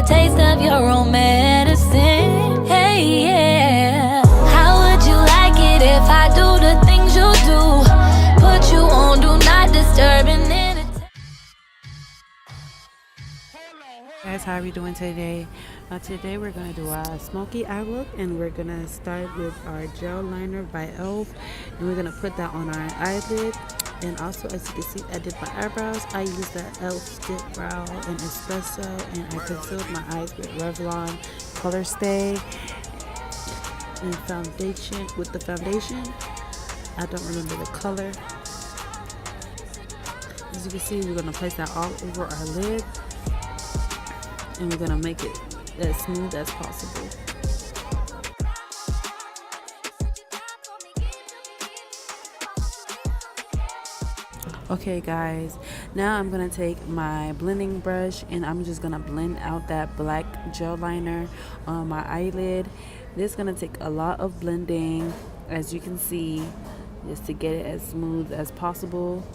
taste of your own medicine. Hey, yeah. How would you like it if I do the things you do? Put you on do not disturb and then Guys, how are we doing today? Today we're going to do a smoky eye look, and we're going to start with our gel liner by Elf, and we're going to put that on our eyelid. And also, as you can see, I did my eyebrows. I used the Elf Stick Brow and Espresso, and I concealed my eyes with Revlon Color Stay and foundation. With the foundation, I don't remember the color. As you can see, we're going to place that all over our lid, and we're going to make it as smooth as possible. Okay guys, now I'm going to take my blending brush and I'm just going to blend out that black gel liner on my eyelid. This is going to take a lot of blending, as you can see, just to get it as smooth as possible.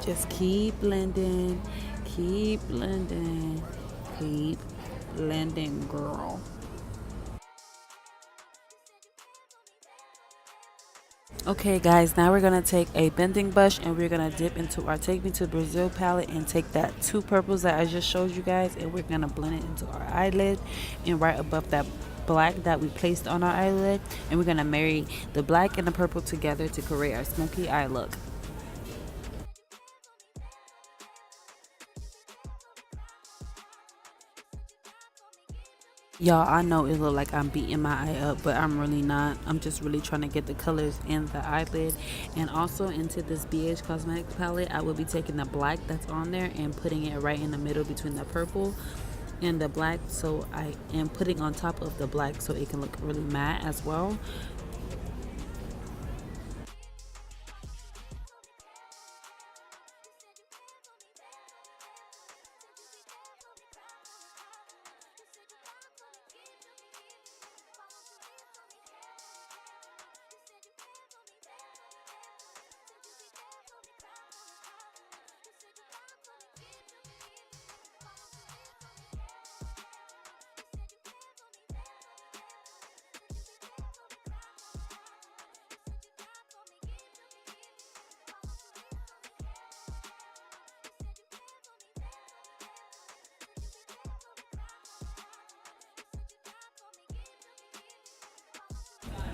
Just keep blending. Keep blending, girl. Okay guys, now we're gonna take a bending brush and we're gonna dip into our Take Me to Brazil palette and take that two purples that I just showed you guys, and we're gonna blend it into our eyelid and right above that black that we placed on our eyelid, and we're gonna marry the black and the purple together to create our smoky eye look. Y'all, I know it look like I'm beating my eye up, but I'm really not. I'm just really trying to get the colors in the eyelid. And also into this BH Cosmetics palette, I will be taking the black that's on there and putting it right in the middle between the purple and the black. So I am putting on top of the black so it can look really matte as well.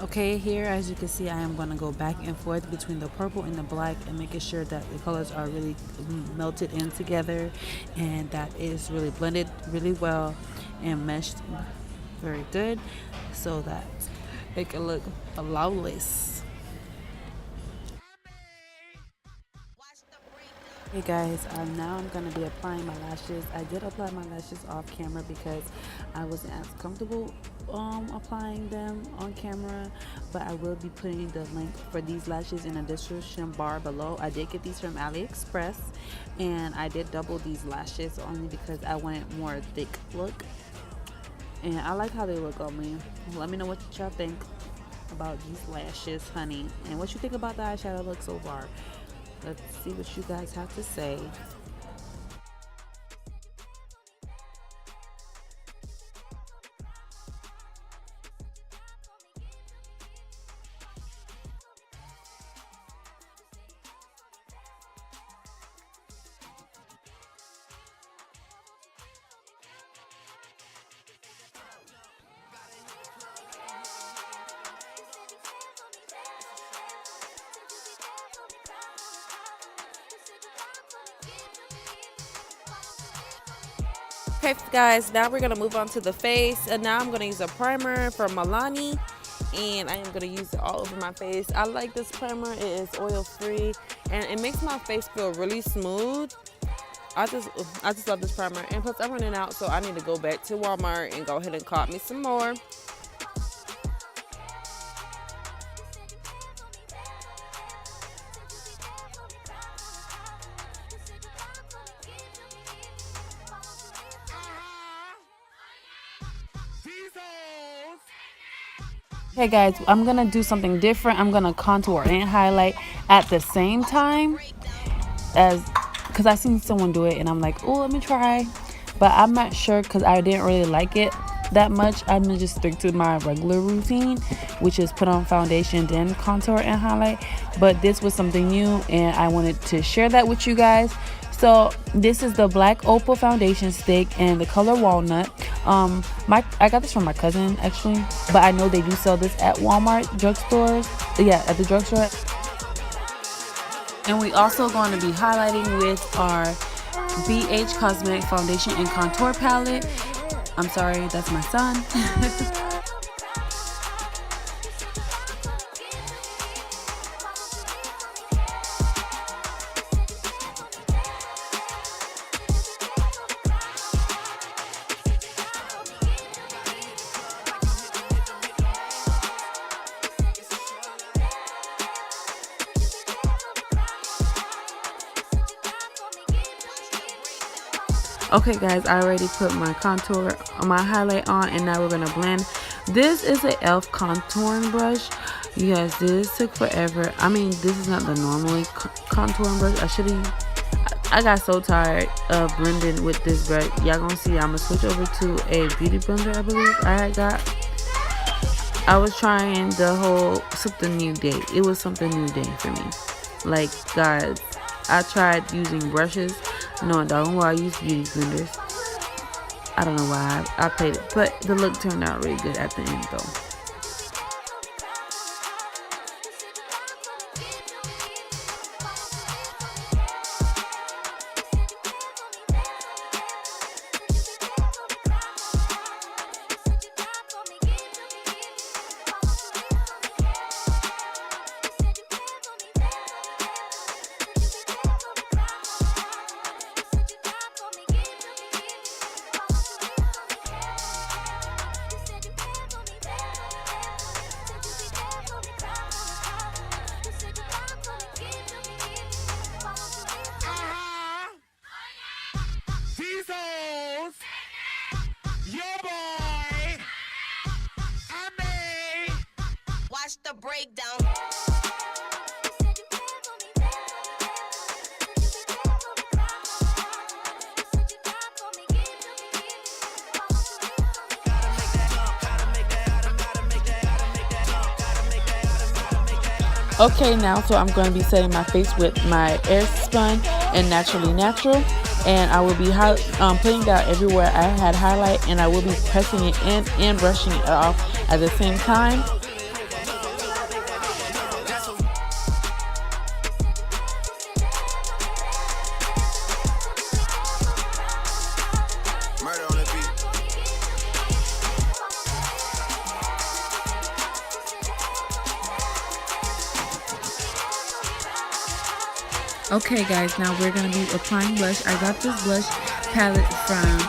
Okay, here as you can see, I am going to go back and forth between the purple and the black and making sure that the colors are really melted in together and that is really blended really well and meshed very good so that it can look flawless. Hey guys, now I'm going to be applying my lashes. I did apply my lashes off camera because I wasn't as comfortable applying them on camera, but I will be putting the link for these lashes in the description bar below. I did get these from AliExpress, and I did double these lashes only because I wanted more thick look, and I like how they look on me. Let me know what y'all think about these lashes, honey, and what you think about the eyeshadow look so far. Let's see what you guys have to say. Okay guys, now we're going to move on to the face, and now I'm going to use a primer from Milani, and I am going to use it all over my face. I like this primer. It is oil free and it makes my face feel really smooth. I just love this primer, and plus I'm running out, so I need to go back to Walmart and go ahead and cop me some more. Okay guys, I'm gonna do something different. I'm gonna contour and highlight at the same time as because I seen someone do it and I'm like, oh, let me try, but I'm not sure because I didn't really like it that much. I'm gonna just stick to my regular routine, which is put on foundation, then contour and highlight. But this was something new and I wanted to share that with you guys. So this is the black Opel foundation stick and the color walnut. I got this from my cousin actually, but I know they do sell this at Walmart drugstores. Yeah, at the drugstore. And we also going to be highlighting with our bhcosmetics foundation and contour palette. I'm sorry, that's my son. Okay guys, I already put my contour, my highlight on, and now we're gonna blend. This is an e.l.f. contouring brush. You guys, this took forever. I mean, this is not the normally contouring brush. I got so tired of blending with this brush. Y'all gonna see, I'm gonna switch over to a beauty blender, I believe I was trying the whole something new day. It was something new day for me. Like, guys, I tried using brushes. No, dog, why I use beauty blenders. I don't know why I played it, but the look turned out really good at the end though. The breakdown. Okay, now so I'm going to be setting my face with my air spun and naturally natural, and I will be putting that everywhere I had highlight, and I will be pressing it in and brushing it off at the same time. Okay guys, now we're going to be applying blush. I got this blush palette from,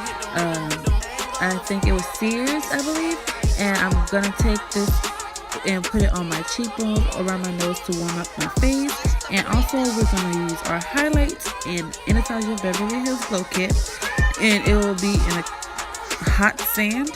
I think it was Sears, I believe. And I'm going to take this and put it on my cheekbones, around my nose to warm up my face. And also we're going to use our highlights in Anastasia Beverly Hills Glow Kit. And it will be in a hot sand.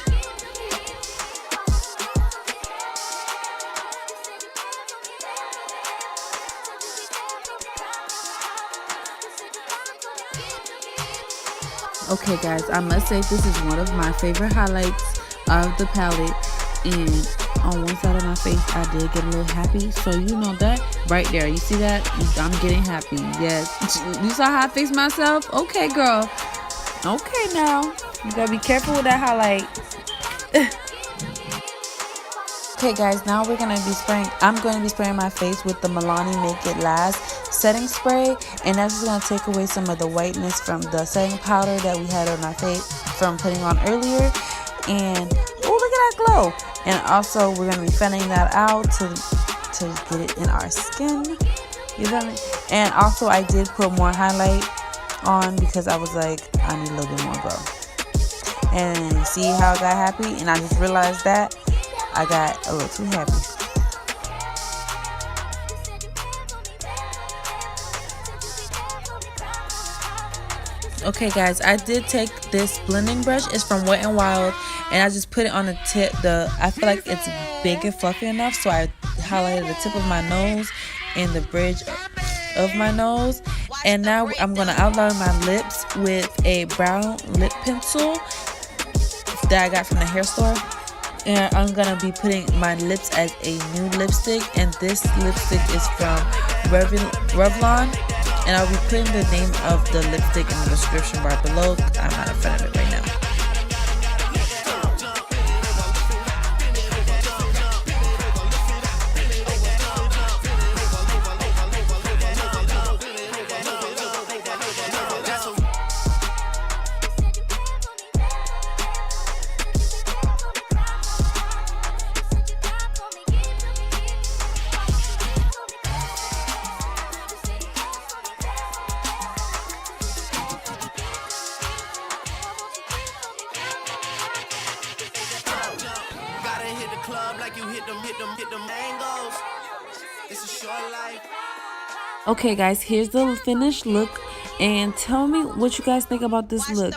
Okay guys, I must say this is one of my favorite highlights of the palette, and on one side of my face I did get a little happy, so you know that right there, you see that? I'm getting happy. Yes, you saw how I fixed myself? Okay girl, okay, now you gotta be careful with that highlight. Okay guys, now I'm going to be spraying my face with the Milani Make It Last setting spray, and that's just going to take away some of the whiteness from the setting powder that we had on our face from putting on earlier. And oh, look at that glow. And also we're going to be fanning that out to get it in our skin. You feel me? And also I did put more highlight on because I was like, I need a little bit more glow. And see how I got happy, and I just realized that I got a little too happy. Okay guys, I did take this blending brush. It's from Wet n Wild, and I just put it on the tip. I feel like it's big and fluffy enough, so I highlighted the tip of my nose and the bridge of my nose, And now I'm going to outline my lips with a brown lip pencil that I got from the hair store. And I'm going to be putting my lips as a new lipstick. And this lipstick is from Revlon. And I'll be putting the name of the lipstick in the description bar below. I'm not in front of it right now. Okay guys, here's the finished look, and tell me what you guys think about this look.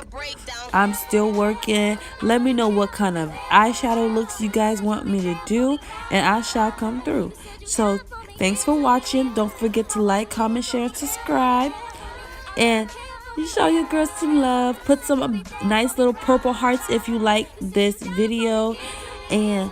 I'm still working. Let me know what kind of eyeshadow looks you guys want me to do, and I shall come through. So thanks for watching. Don't forget to like, comment, share, and subscribe, and show your girls some love. Put some nice little purple hearts if you like this video, and